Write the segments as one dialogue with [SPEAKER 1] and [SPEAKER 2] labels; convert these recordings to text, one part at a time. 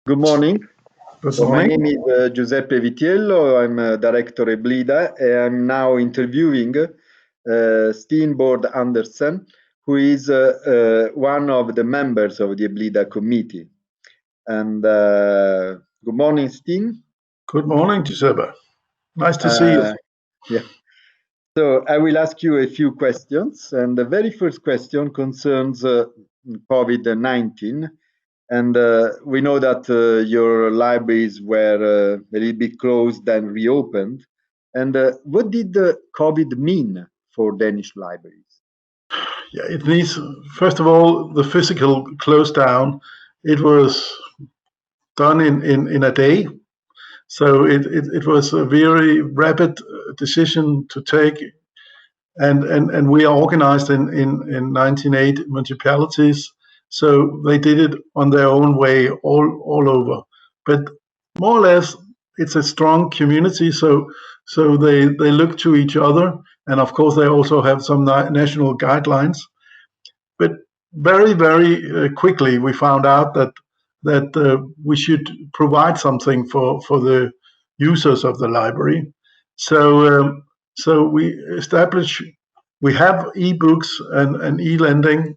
[SPEAKER 1] Good morning.
[SPEAKER 2] Good
[SPEAKER 1] So my
[SPEAKER 2] morning.
[SPEAKER 1] name is Giuseppe Vitiello. I'm director EBLIDA, and I'm now interviewing Steen Bording Andersen, who is one of the members of the EBLIDA committee. And good morning, Steen.
[SPEAKER 2] Good morning, Giuseppe. Nice to see you.
[SPEAKER 1] Yeah. So I will ask you a few questions, and the very first question concerns COVID-19. And we know that your libraries were a little bit closed and reopened. And what did the COVID mean for Danish libraries?
[SPEAKER 2] Yeah, it needs, first of all, the physical close down. It was done in a day. So it was a very rapid decision to take. And we are organized in 98 municipalities. So they did it on their own way all over. But more or less, it's a strong community. So they look to each other. And of course, they also have some national guidelines. But very quickly, we found out that we should provide something for the users of the library. So we established. We have e-books and e-lending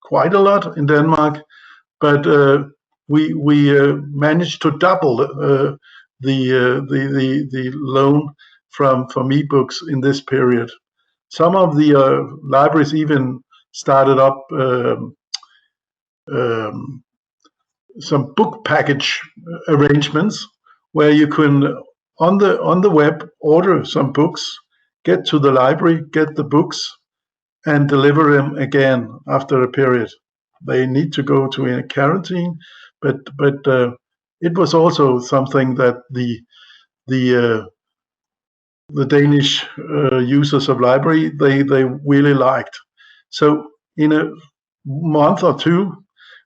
[SPEAKER 2] quite a lot in Denmark, but we managed to double the loan from e-books in this period. Some of the libraries even started up some book package arrangements where you can on the web order some books, get to the library, get the books, and deliver them again after a period. They need to go to a quarantine, but it was also something that the Danish users of library they really liked. So in a month or two,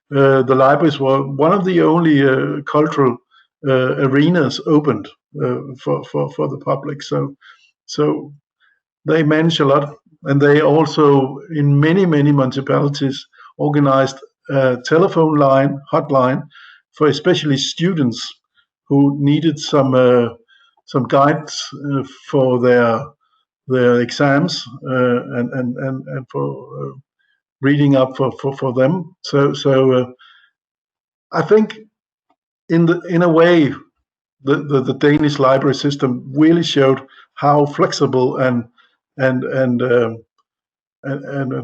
[SPEAKER 2] the libraries were one of the only cultural arenas opened for the public. So they managed a lot, and they also in many municipalities organized a telephone hotline for especially students who needed some guides for their exams and for reading up for them. So I think in a way the Danish library system really showed how flexible and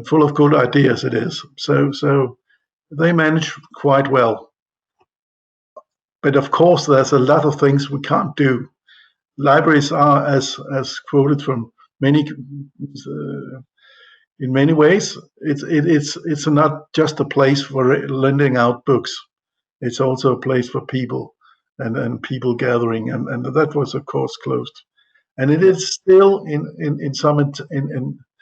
[SPEAKER 2] full of good ideas it is. So they manage quite well. But of course, there's a lot of things we can't do. Libraries are, as quoted from many in many ways, it's not just a place for lending out books. It's also a place for people and people gathering, and that was of course closed. And it is still in some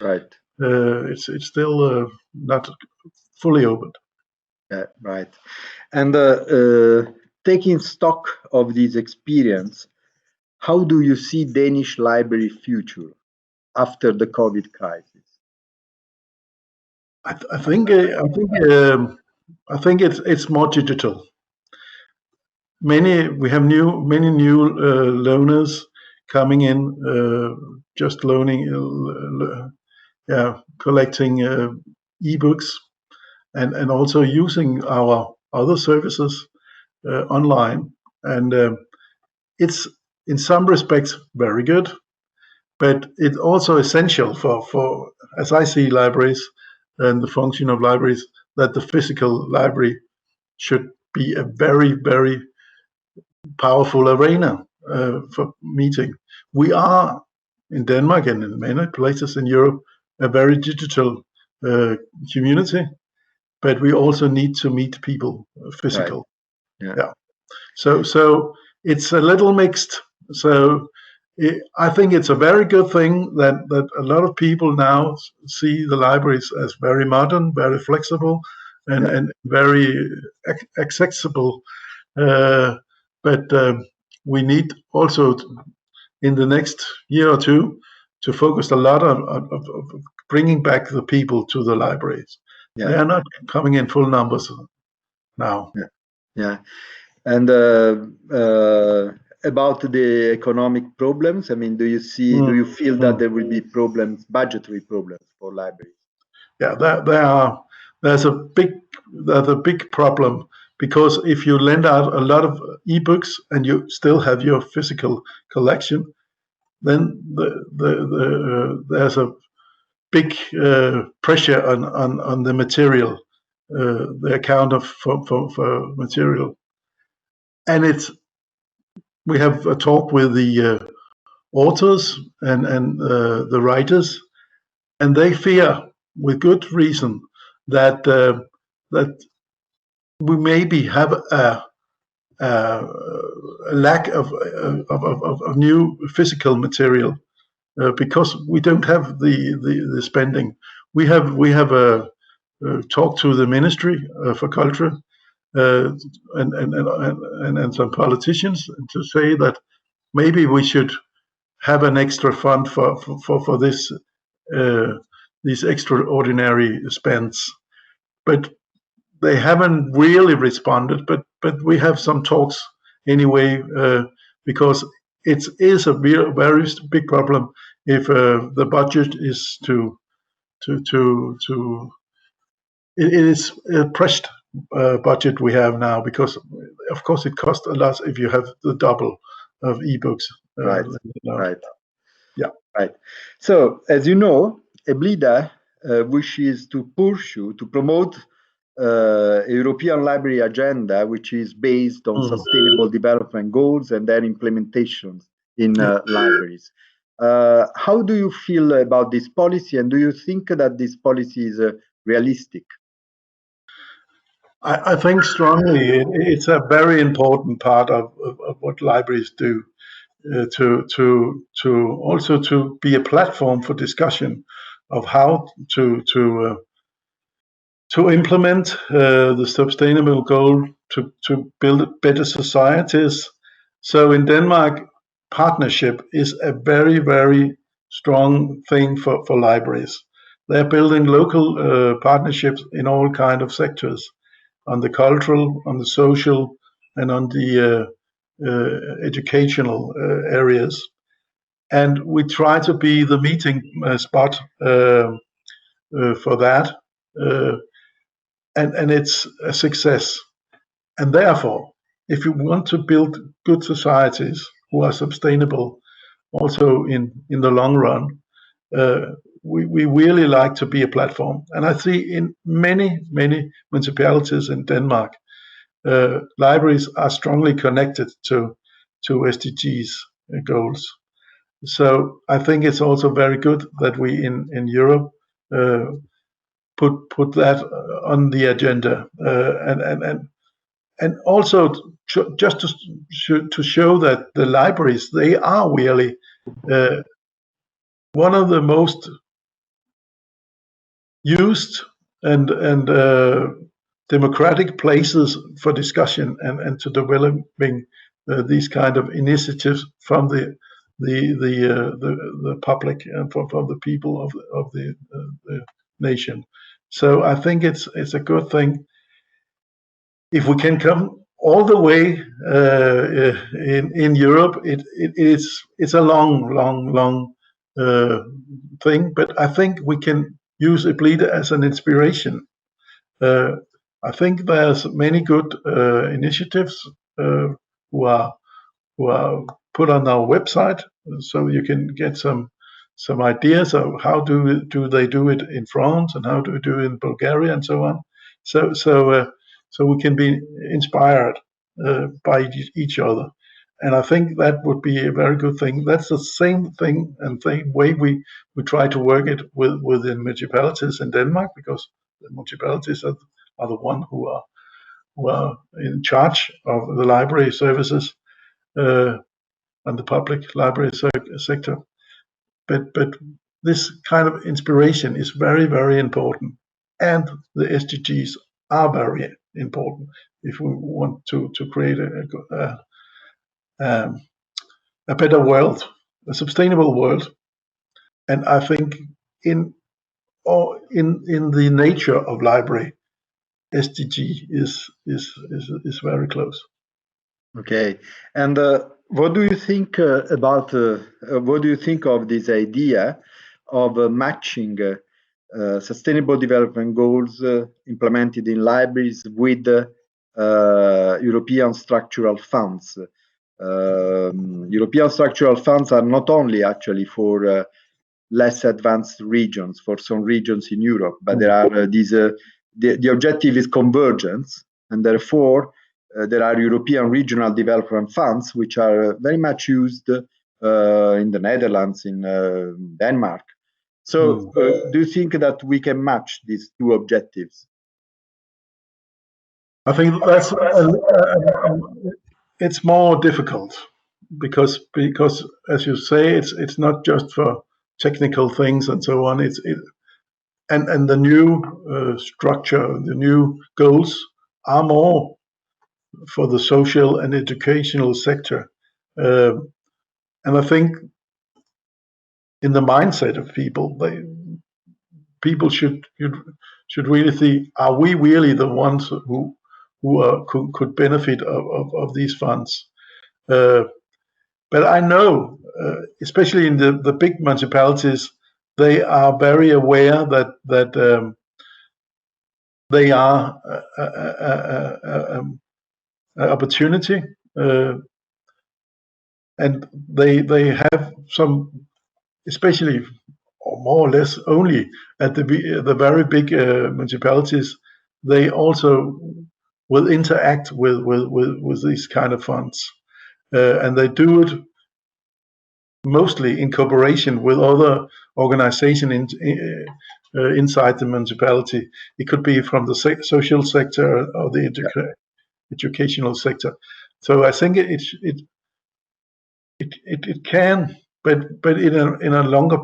[SPEAKER 1] Right.
[SPEAKER 2] It's still not fully opened.
[SPEAKER 1] Right. And taking stock of this experience, how do you see Danish library future after the COVID crisis?
[SPEAKER 2] I think it's more digital. We have many new loaners coming in, just loaning, collecting ebooks, and also using our other services online. And it's in some respects very good, but it's also essential for as I see libraries and the function of libraries, that the physical library should be a very powerful arena for meeting. We are in Denmark and in many places in Europe a very digital community, but we also need to meet people physical.
[SPEAKER 1] Right.
[SPEAKER 2] Yeah. So it's a little mixed. So I think it's a very good thing that a lot of people now see the libraries as very modern, very flexible, and very accessible. But we need also in the next year or two to focus a lot of bringing back the people to the libraries. They are not coming in full numbers now.
[SPEAKER 1] Yeah. And about the economic problems, I mean, do you feel that there will be problems, budgetary problems for libraries?
[SPEAKER 2] Yeah, there's a big problem, because if you lend out a lot of ebooks and you still have your physical collection, then there's a big pressure on the material, the account for material, and we have a talk with the authors and the writers, and they fear, with good reason, that that we maybe have a lack of new physical material, because we don't have the spending. We have talked to the Ministry for Culture and some politicians to say that maybe we should have an extra fund for this these extraordinary spends, but they haven't really responded. But we have some talks anyway, because it is a very big problem if the budget is to it is a pressed budget we have now, because of course it costs a lot if you have the double of ebooks.
[SPEAKER 1] Right. Right.
[SPEAKER 2] Yeah.
[SPEAKER 1] Right. So, as you know, EBLIDA wishes to promote a European library agenda, which is based on sustainable development goals and their implementations in libraries. How do you feel about this policy, and do you think that this policy is realistic?
[SPEAKER 2] I think strongly it's a very important part of what libraries do, to also to be a platform for discussion of how to implement the sustainable goal, to build better societies. So in Denmark, partnership is a very, very strong thing for libraries. They're building local partnerships in all kind of sectors, on the cultural, on the social, and on the educational areas. And we try to be the meeting spot for that. And it's a success. And therefore, if you want to build good societies who are sustainable also in the long run, we really like to be a platform. And I see in many municipalities in Denmark, libraries are strongly connected to SDGs goals. So I think it's also very good that we in Europe put that on the agenda, and also just to show that the libraries, they are really one of the most used and democratic places for discussion and to developing these kind of initiatives from the public and from the people of the nation. So I think it's a good thing if we can come all the way in Europe. It's a long thing, but I think we can use EBLIDA as an inspiration. I think there's many good initiatives who are put on our website, so you can get some ideas of how do they do it in France, and how do we do it in Bulgaria, and so on. So we can be inspired by each other. And I think that would be a very good thing. That's the same thing and same way we try to work it within municipalities in Denmark, because the municipalities are the one who are in charge of the library services and the public library sector. But this kind of inspiration is very, very important, and the SDGs are very important if we want to create a better world, a sustainable world. And I think in the nature of library, SDG is very close.
[SPEAKER 1] Okay, and what do you think about? What do you think of this idea of matching sustainable development goals implemented in libraries with European structural funds? European structural funds are not only actually for less advanced regions, for some regions in Europe, but there are the objective is convergence, and therefore there are European regional development funds which are very much used in the Netherlands, in Denmark. So do you think that we can match these two objectives?
[SPEAKER 2] I think that's it's more difficult because as you say, it's not just for technical things and so on. And the new structure, the new goals are more for the social and educational sector. And I think in the mindset of people, people should really think: are we really the ones who could benefit of these funds? But I know, especially in the big municipalities, they are very aware that they are an opportunity, and they have some, especially or more or less only at the very big municipalities. They also will interact with these kind of funds, and they do it mostly in cooperation with other organizations inside the municipality. It could be from the social sector or the educational sector. So I think it can, but in a longer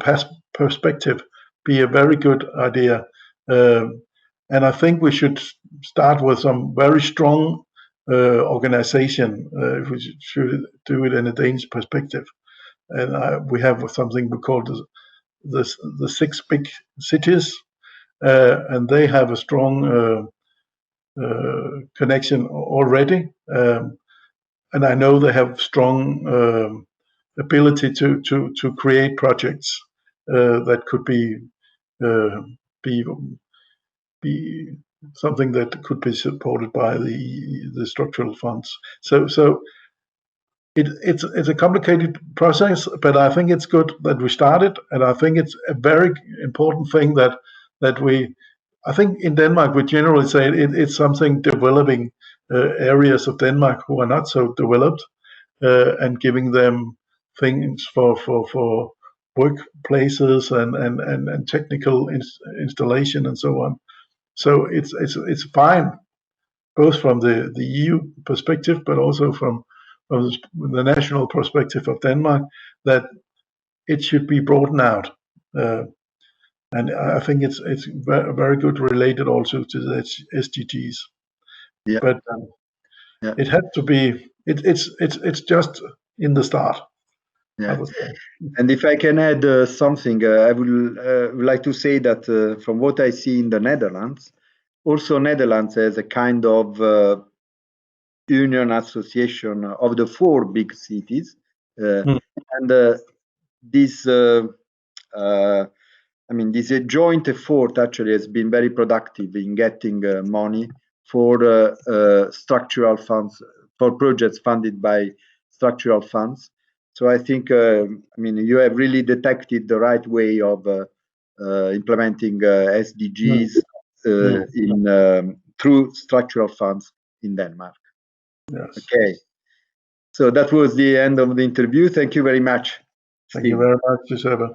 [SPEAKER 2] perspective, be a very good idea. And I think we should start with some very strong organization if we should do it in a Danish perspective. And we have something we call the 6 big cities, and they have a strong connection already. And I know they have strong ability to create projects that could be something that could be supported by the structural funds. So it's a complicated process, but I think it's good that we started, and I think it's a very important thing that we. I think in Denmark we generally say it's something developing areas of Denmark who are not so developed, and giving them things for workplaces and technical installation and so on. So it's fine, both from the EU perspective, but also from the national perspective of Denmark, that it should be broadened out. And I think it's very good related also to the SDGs.
[SPEAKER 1] Yeah.
[SPEAKER 2] But it had to be. It's just in the start.
[SPEAKER 1] Yeah. And if I can add something, I would like to say that from what I see in the Netherlands, also Netherlands has a kind of union association of the 4 big cities, and this this joint effort actually has been very productive in getting money for structural funds, for projects funded by structural funds. So I think you have really detected the right way of implementing SDGs through structural funds in Denmark.
[SPEAKER 2] Yes.
[SPEAKER 1] Okay, so that was the end of the interview. Thank you very much.
[SPEAKER 2] Thank you very much, Giuseppe.